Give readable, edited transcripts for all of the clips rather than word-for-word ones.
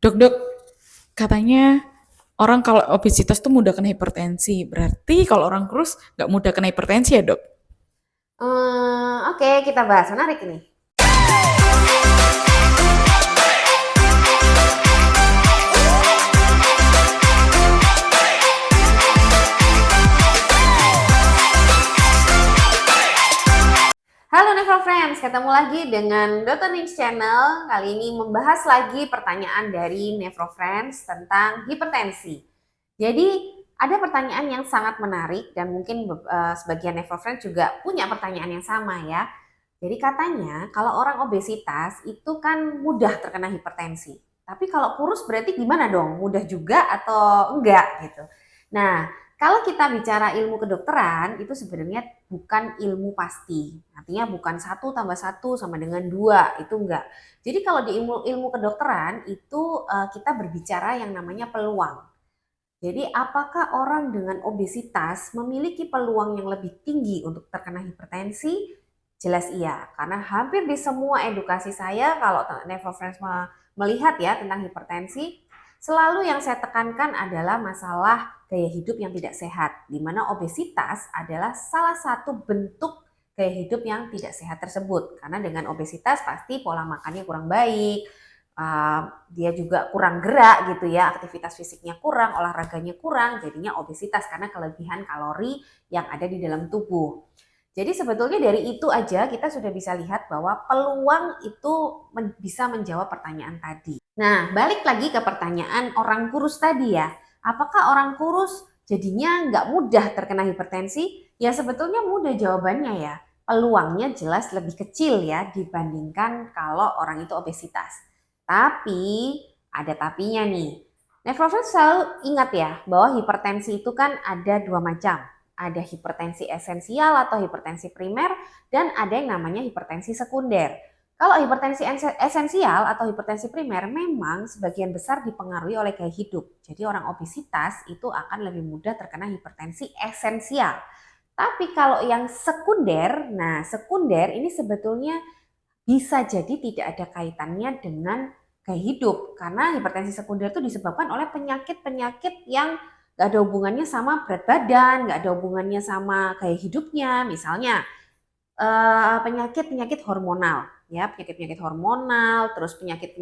Dok, dok, katanya orang kalau obesitas tuh mudah kena hipertensi. Berarti kalau orang kurus nggak mudah kena hipertensi ya, dok? Oke, kita bahas. Menarik ini. Halo Never Friends, ketemu lagi dengan Dr. Nings Channel. Kali ini membahas lagi pertanyaan dari Never Friends tentang hipertensi. Jadi ada pertanyaan yang sangat menarik dan mungkin sebagian Never Friends juga punya pertanyaan yang sama ya. Jadi katanya kalau orang obesitas itu kan mudah terkena hipertensi. Tapi kalau kurus berarti gimana dong? Mudah juga atau enggak gitu. Nah, kalau kita bicara ilmu kedokteran itu sebenarnya bukan ilmu pasti. Artinya bukan 1 tambah 1 sama dengan 2, itu enggak. Jadi kalau di ilmu kedokteran itu kita berbicara yang namanya peluang. Jadi apakah orang dengan obesitas memiliki peluang yang lebih tinggi untuk terkena hipertensi? Jelas iya, karena hampir di semua edukasi saya kalau Never Friends melihat ya tentang hipertensi, selalu yang saya tekankan adalah masalah gaya hidup yang tidak sehat, di mana obesitas adalah salah satu bentuk gaya hidup yang tidak sehat tersebut. Karena dengan obesitas pasti pola makannya kurang baik, dia juga kurang gerak gitu ya, aktivitas fisiknya kurang, olahraganya kurang, jadinya obesitas karena kelebihan kalori yang ada di dalam tubuh. Jadi sebetulnya dari itu aja kita sudah bisa lihat bahwa peluang itu bisa menjawab pertanyaan tadi. Nah, balik lagi ke pertanyaan orang kurus tadi ya. Apakah orang kurus jadinya nggak mudah terkena hipertensi? Ya sebetulnya mudah jawabannya ya. Peluangnya jelas lebih kecil ya dibandingkan kalau orang itu obesitas. Tapi ada tapinya nih. Nefrofil selalu ingat ya bahwa hipertensi itu kan ada dua macam. Ada hipertensi esensial atau hipertensi primer dan ada yang namanya hipertensi sekunder. Kalau hipertensi esensial atau hipertensi primer memang sebagian besar dipengaruhi oleh gaya hidup. Jadi orang obesitas itu akan lebih mudah terkena hipertensi esensial. Tapi kalau yang sekunder, nah sekunder ini sebetulnya bisa jadi tidak ada kaitannya dengan gaya hidup karena hipertensi sekunder itu disebabkan oleh penyakit-penyakit yang gak ada hubungannya sama berat badan, gak ada hubungannya sama gaya hidupnya. Misalnya penyakit-penyakit hormonal, ya penyakit-penyakit hormonal, terus penyakit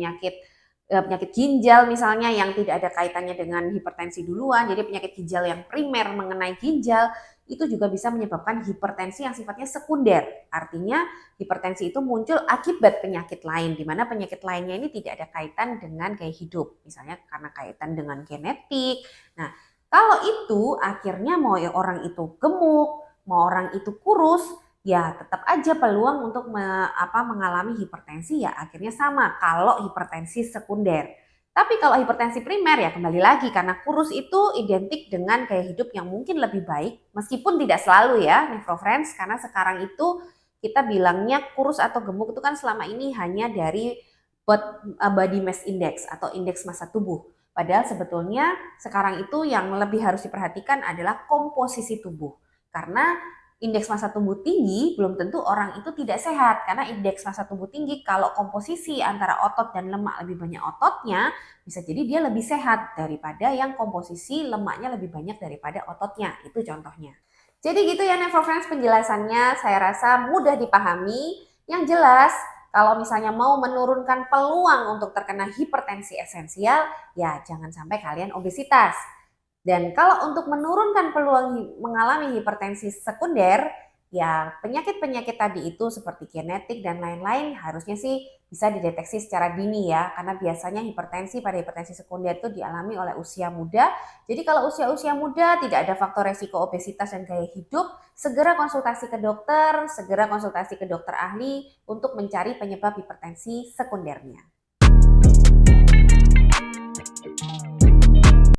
ginjal misalnya yang tidak ada kaitannya dengan hipertensi duluan, jadi penyakit ginjal yang primer mengenai ginjal itu juga bisa menyebabkan hipertensi yang sifatnya sekunder. Artinya hipertensi itu muncul akibat penyakit lain, di mana penyakit lainnya ini tidak ada kaitan dengan gaya hidup, misalnya karena kaitan dengan genetik. Nah, kalau itu akhirnya mau orang itu gemuk, mau orang itu kurus, ya tetap aja peluang untuk mengalami hipertensi ya akhirnya sama kalau hipertensi sekunder. Tapi kalau hipertensi primer ya kembali lagi karena kurus itu identik dengan gaya hidup yang mungkin lebih baik meskipun tidak selalu ya Nefrofriends karena sekarang itu kita bilangnya kurus atau gemuk itu kan selama ini hanya dari body mass index atau indeks massa tubuh. Padahal sebetulnya sekarang itu yang lebih harus diperhatikan adalah komposisi tubuh. Karena indeks massa tubuh tinggi belum tentu orang itu tidak sehat karena indeks massa tubuh tinggi kalau komposisi antara otot dan lemak lebih banyak ototnya bisa jadi dia lebih sehat daripada yang komposisi lemaknya lebih banyak daripada ototnya, itu contohnya. Jadi gitu ya Never Friends penjelasannya, saya rasa mudah dipahami. Yang jelas kalau misalnya mau menurunkan peluang untuk terkena hipertensi esensial ya jangan sampai kalian obesitas. Dan kalau untuk menurunkan peluang mengalami hipertensi sekunder, ya penyakit-penyakit tadi itu seperti genetik dan lain-lain harusnya sih bisa dideteksi secara dini ya. Karena biasanya hipertensi pada hipertensi sekunder itu dialami oleh usia muda. Jadi kalau usia-usia muda tidak ada faktor resiko obesitas dan gaya hidup, segera konsultasi ke dokter, segera konsultasi ke dokter ahli untuk mencari penyebab hipertensi sekundernya.